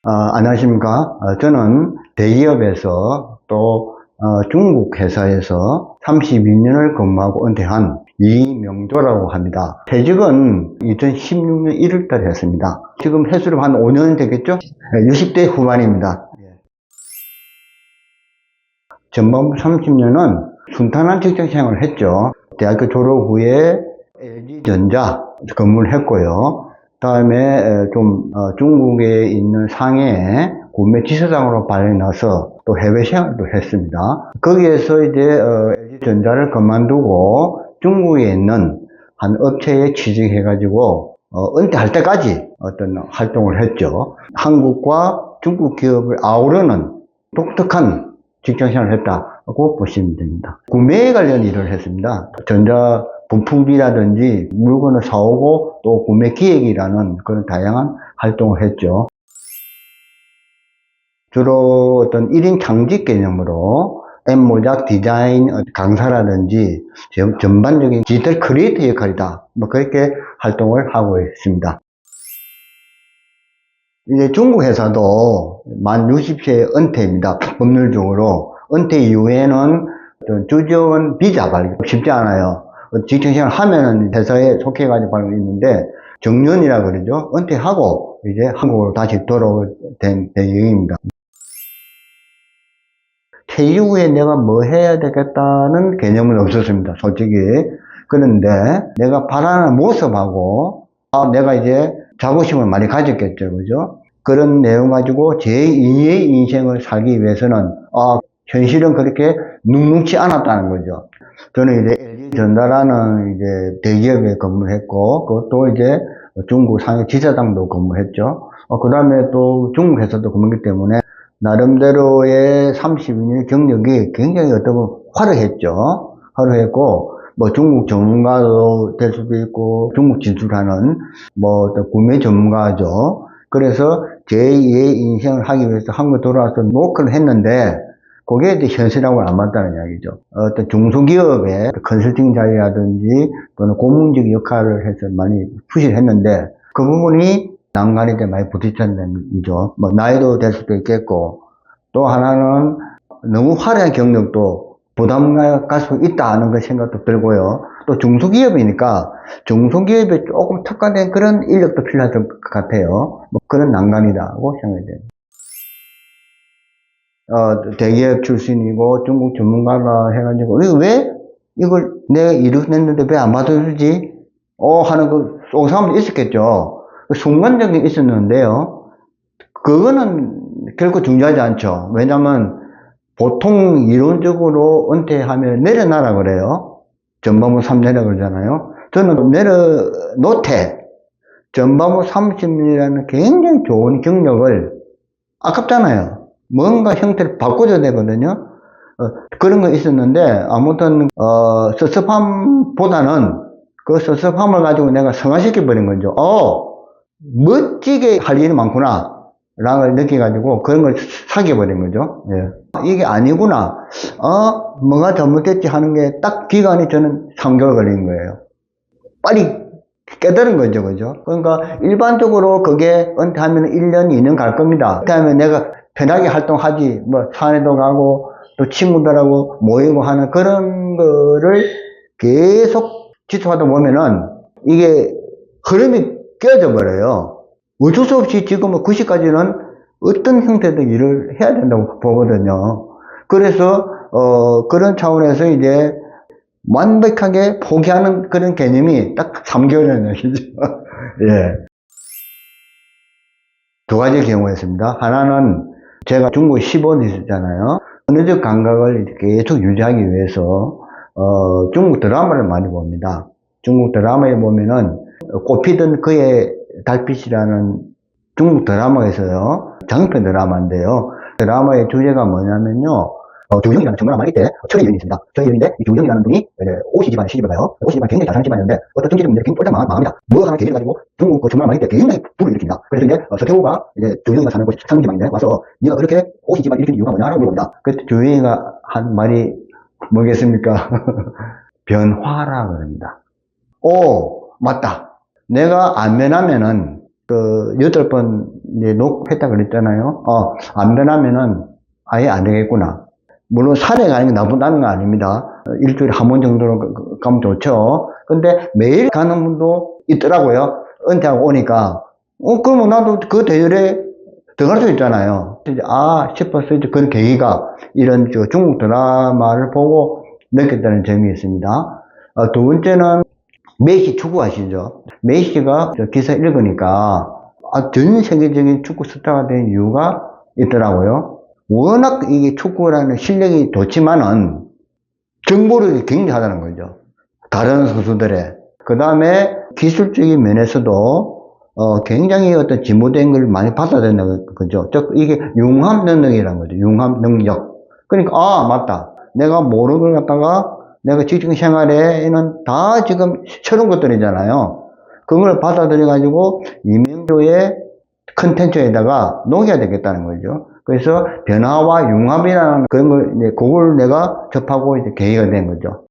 안녕하십니까. 저는 대기업에서 또 중국 회사에서 32년을 근무하고 은퇴한 이명조라고 합니다. 퇴직은 2016년 1월달에 했습니다. 지금 횟수로 한 5년 되겠죠? 60대 후반입니다. 전반부 30년은 순탄한 직장 생활을 했죠. 대학교 졸업 후에 LG전자 근무를 했고요. 다음에 중국에 있는 상해에 구매 지사장으로 발령나서 또 해외 생활도 했습니다. 거기에서 이제 LG전자를 그만두고 중국에 있는 한 업체에 취직해가지고 은퇴할 때까지 어떤 활동을 했죠. 한국과 중국 기업을 아우르는 독특한 직장생활을 했다고 보시면 됩니다. 구매에 관련 일을 했습니다. 전자 부품이라든지 물건을 사오고 또 구매 기획이라는 그런 다양한 활동을 했죠. 주로 어떤 1인 창직 개념으로 앱모작 디자인 강사라든지 전반적인 디지털 크리에이터 역할이다. 그렇게 활동을 하고 있습니다. 이제 중국 회사도 만 60세 은퇴입니다. 법률적으로. 은퇴 이후에는 주재원 비자 발급 쉽지 않아요. 직장생활 하면은 회사에 속해가지고 발급이 있는데, 정년이라 그러죠. 은퇴하고 이제 한국으로 다시 돌아올 된 배경입니다. 퇴직 후에 내가 뭐 해야 되겠다는 개념은 없었습니다. 솔직히. 그런데 내가 바라는 모습하고, 내가 이제 자부심을 많이 가졌겠죠. 그죠? 그런 내용 가지고 제2의 인생을 살기 위해서는, 현실은 그렇게 눅눅지 않았다는 거죠. 저는 이제 LG전자라는 이제 대기업에 근무를 했고, 그것도 이제 중국 상해 지사장도 근무했죠. 그 다음에 또 중국 회사도 근무했기 때문에, 나름대로의 32년 경력이 굉장히 어떤 화려했죠. 화려했고, 중국 전문가도 될 수도 있고, 중국 진출하는 구매 전문가죠. 그래서 제2의 인생을 하기 위해서 한국에 돌아와서 노력을 했는데, 그게 이제 현실하고는 안 맞다는 이야기죠. 어떤 중소기업의 컨설팅 자리라든지 또는 고문직 역할을 해서 많이 푸시를 했는데, 그 부분이 난간이 때 많이 부딪혔다는 얘기죠. 나이도 될 수도 있겠고, 또 하나는 너무 화려한 경력도 부담갈 수 있다는 그 생각도 들고요. 또 중소기업이니까 중소기업에 조금 특화된 그런 인력도 필요할 것 같아요. 그런 난간이라고 생각이 됩니다. 대기업 출신이고 중국 전문가라 해가지고, 왜 이걸 내가 일을 냈는데 왜 안 받아주지? 하는 그 사람도 있었겠죠. 순간적인 있었는데요. 그거는 결코 중요하지 않죠. 왜냐면 보통 이론적으로 은퇴하면 내려놔라 그래요. 전반부 3년이라고 그러잖아요. 저는 내려놓되 전반부 30년이라는 굉장히 좋은 경력을 아깝잖아요. 뭔가 형태를 바꿔줘야 되거든요. 그런 거 있었는데, 아무튼, 섭섭함보다는 그 섭섭함을 가지고 내가 성화시켜버린 거죠. 멋지게 할 일이 많구나. 라는 걸 느껴가지고 그런 걸 사귀어버린 거죠. 예. 이게 아니구나. 뭐가 잘못됐지 하는 게 딱 기간이 저는 3개월 걸린 거예요. 빨리 깨달은 거죠. 그죠? 그러니까 일반적으로 그게 은퇴하면 1년, 2년 갈 겁니다. 그다음에 내가 편하게 활동하지, 산에도 가고, 또 친구들하고 모이고 하는 그런 거를 계속 지속하다 보면은 이게 흐름이 깨져 버려요. 어쩔 수 없이 지금 90까지는 어떤 형태의 일을 해야 된다고 보거든요. 그래서, 그런 차원에서 이제 완벽하게 포기하는 그런 개념이 딱 3개월이라는 얘기죠. 예. 두 가지 경우였습니다. 하나는 제가 중국 15년 있었잖아요. 언어적 감각을 계속 유지하기 위해서, 중국 드라마를 많이 봅니다. 중국 드라마에 보면은, 꽃피던 그의 달빛이라는 중국 드라마가 있어요. 장편 드라마인데요. 드라마의 주제가 뭐냐면요. 조정이라는 정말 많이 때 철의 여인이 있습니다. 철의 여인인데 이 조정이라는 분이 오씨 집안에 시집을 가요. 오씨 집안이 굉장히 잘 사는 집안이었는데 어떤 정치적 문제가 굉장히 망합니다. 뭐 하나 계기를 가지고 중국 정말 많이 때 굉장히 불을 일으킵니다. 그래서 이제 서태후가 이제 조정이가 사는 곳이 사는 집안인데 와서 네가 그렇게 오씨 집안을 일으킨 이유가 뭐냐라고 물어봅니다. 그래서 조정이가 한 말이 뭐겠습니까? 변화라 그럽니다. 맞다. 내가 안 변하면은 8번 이제 녹했다 그랬잖아요. 안 변하면은 아예 안 되겠구나. 물론 산에 가는 게 나쁘다는 건 아닙니다. 일주일에 한 번 정도는 가면 좋죠. 근데 매일 가는 분도 있더라고요. 은퇴하고 오니까. 그러면 나도 그 대열에 들어갈 수 있잖아요. 이제, 싶어서 이제 그런 계기가 이런 중국 드라마를 보고 느꼈다는 점이 있습니다. 두 번째는 메시 축구 아시죠? 메시가 기사 읽으니까 전 세계적인 축구 스타가 된 이유가 있더라고요. 워낙 이게 축구라는 실력이 좋지만은 정보력이 굉장하다는 거죠. 다른 선수들의. 그 다음에 기술적인 면에서도 굉장히 어떤 진보된 걸 많이 받아야 된다는 거죠. 즉, 이게 융합 능력이라는 거죠. 융합 능력. 그러니까, 맞다. 내가 모르는 걸 갖다가 내가 직장 생활에는 다 지금 새로운 것들이잖아요. 그걸 받아들여가지고 이명조의 컨텐츠에다가 녹여야 되겠다는 거죠. 그래서 변화와 융합이라는 그런 걸, 그걸 내가 접하고 이제 계기가 된 거죠.